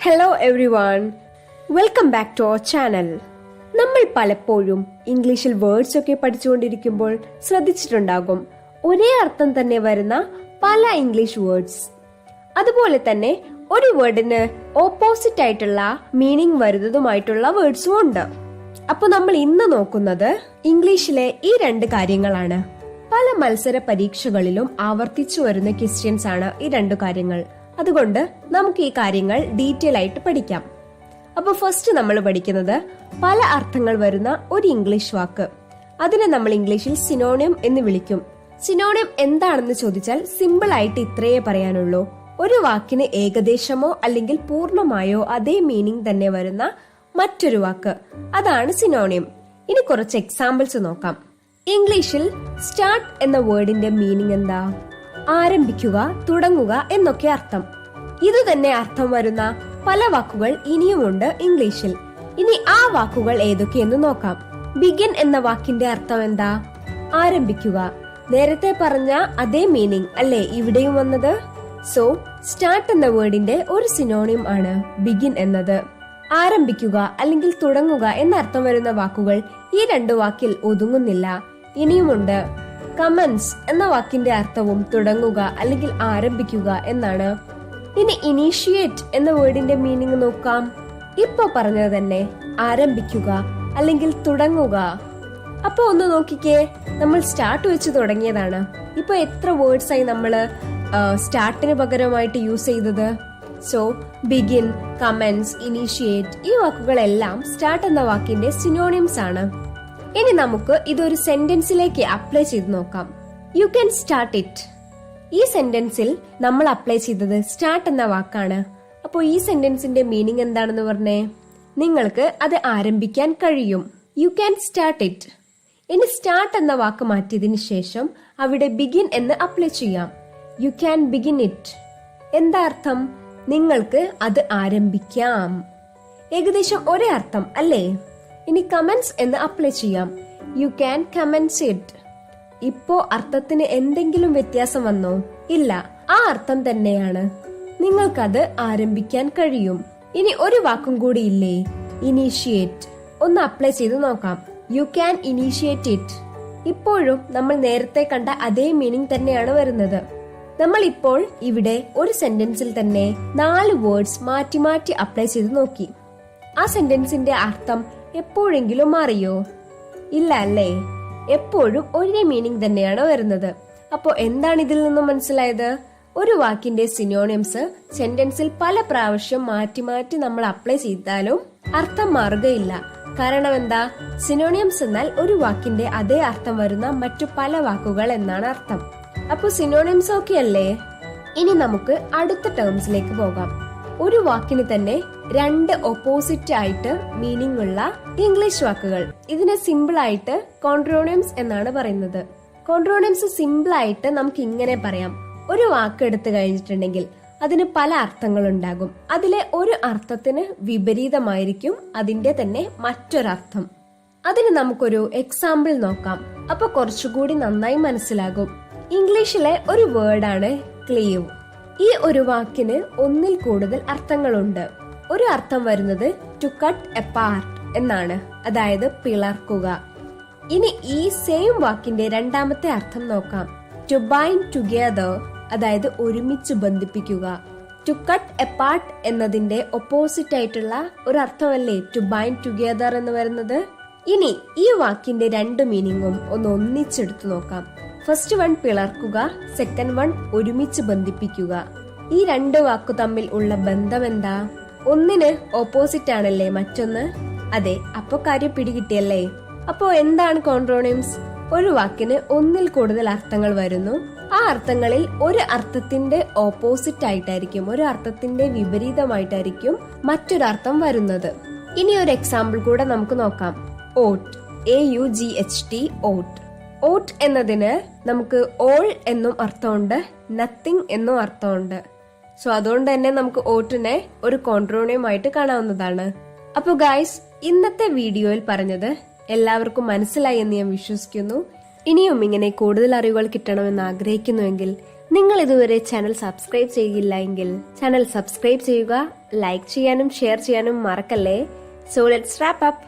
Hello everyone, welcome back to our channel. നമ്മൾ പലപ്പോഴും ഇംഗ്ലീഷിൽ വേർഡ്സ് ഒക്കെ പഠിച്ചുകൊണ്ടിരിക്കുമ്പോൾ ശ്രദ്ധിച്ചിട്ടുണ്ടാകും ഒരേ അർത്ഥം തന്നെ വരുന്ന പല ഇംഗ്ലീഷ് വേർഡ്സ്. അതുപോലെ തന്നെ ഒരു വേർഡിന് ഓപ്പോസിറ്റ് ആയിട്ടുള്ള മീനിങ് വരുന്നതുമായിട്ടുള്ള വേർഡ്സും ഉണ്ട്. അപ്പൊ നമ്മൾ ഇന്ന് നോക്കുന്നത് ഇംഗ്ലീഷിലെ ഈ രണ്ട് കാര്യങ്ങളാണ്. പല മത്സര പരീക്ഷകളിലും ആവർത്തിച്ചു വരുന്ന ക്വസ്റ്റ്യൻസ് ആണ് ഈ രണ്ടു കാര്യങ്ങൾ. അതുകൊണ്ട് നമുക്ക് ഈ കാര്യങ്ങൾ ഡീറ്റെയിൽ ആയിട്ട് പഠിക്കാം. അപ്പൊ ഫസ്റ്റ് നമ്മൾ പഠിക്കുന്നത് പല അർത്ഥങ്ങൾ വരുന്ന ഒരു ഇംഗ്ലീഷ് വാക്ക്. അതിനെ നമ്മൾ ഇംഗ്ലീഷിൽ സിനോണിം എന്ന് വിളിക്കും. സിനോണിം എന്താണെന്ന് ചോദിച്ചാൽ സിമ്പിൾ ആയിട്ട് ഇത്രയേ പറയാനുള്ളൂ. ഒരു വാക്കിന് ഏകദേശമോ അല്ലെങ്കിൽ പൂർണ്ണമായോ അതേ മീനിങ് തന്നെ വരുന്ന മറ്റൊരു വാക്ക്, അതാണ് സിനോണിം. ഇനി കുറച്ച് എക്സാമ്പിൾസ് നോക്കാം. ഇംഗ്ലീഷിൽ സ്റ്റാർട്ട് എന്ന വേർഡിന്റെ മീനിങ് എന്താ? ആരംഭിക്കുക, തുടങ്ങുക എന്നൊക്കെ അർത്ഥം. ഇത് തന്നെ അർത്ഥം വരുന്ന പല വാക്കുകൾ ഇനിയുമുണ്ട് ഇംഗ്ലീഷിൽ. ഇനി ആ വാക്കുകൾ ഏതൊക്കെയെന്ന് നോക്കാം. ബിഗിൻ എന്ന വാക്കിന്റെ അർത്ഥം എന്താ? ആരംഭിക്കുക. നേരത്തെ പറഞ്ഞ അതേ മീനിങ് അല്ലേ ഇവിടെയും വന്നത്? സോ സ്റ്റാർട്ട് എന്ന വേർഡിന്റെ ഒരു സിനോണിം ആണ് ബിഗിൻ എന്നത്. ആരംഭിക്കുക അല്ലെങ്കിൽ തുടങ്ങുക എന്നർത്ഥം വരുന്ന വാക്കുകൾ ഈ രണ്ടു വാക്കിൽ ഒതുങ്ങുന്നില്ല, ഇനിയുമുണ്ട്. കമൻസ് എന്ന വാക്കിന്റെ അർത്ഥവും തുടങ്ങുക അല്ലെങ്കിൽ ആരംഭിക്കുക എന്നാണ്. ഇനി ഇനീഷ്യേറ്റ് എന്ന വേർഡിന്റെ മീനിങ് നോക്കാം. ഇപ്പൊ പറഞ്ഞത് തന്നെ, ആരംഭിക്കുക അല്ലെങ്കിൽ തുടങ്ങുക. അപ്പൊ ഒന്ന് നോക്കിക്കേ, നമ്മൾ സ്റ്റാർട്ട് വെച്ച് തുടങ്ങിയതാണ്. ഇപ്പൊ എത്ര വേർഡ്സ് ആയി നമ്മള് സ്റ്റാർട്ടിന് പകരമായിട്ട് യൂസ് ചെയ്തത്? സോ ബിഗിൻ, കമൻസ്, ഇനീഷ്യേറ്റ് ഈ വാക്കുകളെല്ലാം സ്റ്റാർട്ട് എന്ന വാക്കിന്റെ സിനോണിംസ് ആണ്. ഇനി നമുക്ക് ഇതൊരു സെന്റൻസിലേക്ക് അപ്ലൈ ചെയ്ത് നോക്കാം. You can start it. ഈ സെന്റൻസിൽ നമ്മൾ അപ്ലൈ ചെയ്തത് സ്റ്റാർട്ട് എന്ന വാക്കാണ്. അപ്പോൾ ഈ സെന്റൻസിന്റെ മീനിങ് എന്താണെന്ന് പറഞ്ഞേ? നിങ്ങൾക്ക് അത് ആരംഭിക്കാൻ കഴിയും. You can start it. ഇനി സ്റ്റാർട്ട് എന്ന വാക്ക് മാറ്റിയതിനു ശേഷം അവിടെ ബിഗിൻ എന്ന് അപ്ലൈ ചെയ്യാം. You can begin it. എന്താ അർത്ഥം? നിങ്ങൾക്ക് അത് ആരംഭിക്കാം. ഏകദേശം ഒരേ അർത്ഥം അല്ലേ? ഇനി കമൻസ് എന്ന് അപ്ലൈ ചെയ്യാം. You can comments it. ഇപ്പോ അർത്ഥത്തിന് എന്തെങ്കിലും വ്യത്യാസം വന്നോ? ഇല്ല, ആ അർത്ഥം തന്നെയാണ്. നിങ്ങൾക്കത് ആരംഭിക്കാൻ കഴിയും. ഇനി ഒരു വാക്കും കൂടി ഇല്ലേ? ഇനീഷ്യേറ്റ്. ഒന്ന് അപ്ലൈ ചെയ്ത് നോക്കാം. You can initiate it. ഇപ്പോഴും നമ്മൾ നേരത്തെ കണ്ട അതേ മീനിങ് തന്നെയാണ് വരുന്നത്. നമ്മൾ ഇപ്പോൾ ഇവിടെ ഒരു സെന്റൻസിൽ തന്നെ 4 വേർഡ്സ് മാറ്റി മാറ്റി അപ്ലൈ ചെയ്ത് നോക്കി. ആ സെന്റൻസിന്റെ അർത്ഥം എപ്പോഴെങ്കിലും മാറിയോ? ഇല്ല അല്ലേ? എപ്പോഴും ഒരേ മീനിങ് തന്നെയാണ് വരുന്നത്. അപ്പോ എന്താണ് ഇതിൽ നിന്നും മനസ്സിലായത്? ഒരു വാക്കിന്റെ സിനോണിംസ് സെന്റൻസിൽ പല പ്രാവശ്യം മാറ്റി മാറ്റി നമ്മൾ അപ്ലൈ ചെയ്താലും അർത്ഥം മാറുകയില്ല. കാരണം എന്താ? സിനോണിംസ് എന്നാൽ ഒരു വാക്കിന്റെ അതേ അർത്ഥം വരുന്ന മറ്റു പല വാക്കുകൾ എന്നാണ് അർത്ഥം. അപ്പൊ സിനോണിംസ് ഓക്കെ അല്ലേ? ഇനി നമുക്ക് അടുത്ത ടേംസിലേക്ക് പോകാം. ഒരു വാക്കിന് തന്നെ 2 ഓപ്പോസിറ്റ് ആയിട്ട് മീനിങ് ഉള്ള ഇംഗ്ലീഷ് വാക്കുകൾ. ഇതിനെ സിമ്പിൾ ആയിട്ട് കോൺട്രോണിംസ് എന്നാണ് പറയുന്നത്. കോൺട്രോണിംസ് സിമ്പിൾ ആയിട്ട് നമുക്ക് ഇങ്ങനെ പറയാം. ഒരു വാക്ക് എടുത്തു കഴിഞ്ഞിട്ടുണ്ടെങ്കിൽ അതിന് പല അർത്ഥങ്ങൾ ഉണ്ടാകും. അതിലെ ഒരു അർത്ഥത്തിന് വിപരീതമായിരിക്കും അതിന്റെ തന്നെ മറ്റൊരർത്ഥം. അതിന് നമുക്കൊരു എക്സാമ്പിൾ നോക്കാം. അപ്പൊ കുറച്ചുകൂടി നന്നായി മനസ്സിലാകും. ഇംഗ്ലീഷിലെ ഒരു വേർഡാണ് ക്ലീവ്. ഈ ഒരു വാക്കിന് ഒന്നിൽ കൂടുതൽ അർത്ഥങ്ങളുണ്ട്. ഒരു അർത്ഥം വരുന്നത് ടു കട്ട് എപ്പാർട്ട് എന്നാണ്, അതായത് പിളർക്കുക. ഇനി ഈ സെയിം വാക്കിന്റെ രണ്ടാമത്തെ അർത്ഥം നോക്കാം. ടു ബൈൻഡ് ടുഗെദർ, അതായത് ഒരുമിച്ച് ബന്ധിപ്പിക്കുക. ടു കട്ട് എപ്പാർട്ട് എന്നതിന്റെ ഒപ്പോസിറ്റ് ആയിട്ടുള്ള ഒരു അർത്ഥമല്ലേ ടു ബൈൻഡ് ടുഗെദർ എന്ന് വരുന്നത്? ഇനി ഈ വാക്കിന്റെ 2 മീനിങ്ങും ഒന്ന് ഒന്നിച്ചെടുത്തു നോക്കാം. ഫസ്റ്റ് വൺ പിളർക്കുക, സെക്കൻഡ് വൺ ഒരുമിച്ച് ബന്ധിപ്പിക്കുക. ഈ 2 വാക്കു തമ്മിൽ ഉള്ള ബന്ധം എന്താ? ഒന്നിന് ഓപ്പോസിറ്റ് ആണല്ലേ മറ്റൊന്ന്. അതെ, അപ്പൊ കാര്യം പിടികിട്ടിയല്ലേ? അപ്പോ എന്താണ് കോൺട്രോണിംസ്? ഒരു വാക്കിന് ഒന്നിൽ കൂടുതൽ അർത്ഥങ്ങൾ വരുന്നു. ആ അർത്ഥങ്ങളിൽ ഒരു അർത്ഥത്തിന്റെ ഓപ്പോസിറ്റ് ആയിട്ടായിരിക്കും, ഒരു അർത്ഥത്തിന്റെ വിപരീതമായിട്ടായിരിക്കും മറ്റൊരർത്ഥം വരുന്നത്. ഇനി ഒരു എക്സാമ്പിൾ കൂടെ നമുക്ക് നോക്കാം. ഓട്ട്, AUGHT, ഓട്ട്. ഓട്ട് എന്നതിന് നമുക്ക് ഓൾ എന്നും അർത്ഥമുണ്ട്, നത്തിങ് എന്നും അർത്ഥമുണ്ട്. സോ അതുകൊണ്ട് തന്നെ നമുക്ക് ഓട്ടിനെ ഒരു കോൺട്രോണിയമായിട്ട് കാണാവുന്നതാണ്. അപ്പൊ ഗൈസ്, ഇന്നത്തെ വീഡിയോയിൽ പറഞ്ഞത് എല്ലാവർക്കും മനസ്സിലായി എന്ന് ഞാൻ വിശ്വസിക്കുന്നു. ഇനിയും ഇങ്ങനെ കൂടുതൽ അറിവുകൾ കിട്ടണമെന്ന് ആഗ്രഹിക്കുന്നുവെങ്കിൽ നിങ്ങൾ ഇതുവരെ ചാനൽ സബ്സ്ക്രൈബ് ചെയ്യില്ല എങ്കിൽ ചാനൽ സബ്സ്ക്രൈബ് ചെയ്യുക, ലൈക്ക് ചെയ്യാനും ഷെയർ ചെയ്യാനും മറക്കല്ലേ. So let's wrap up.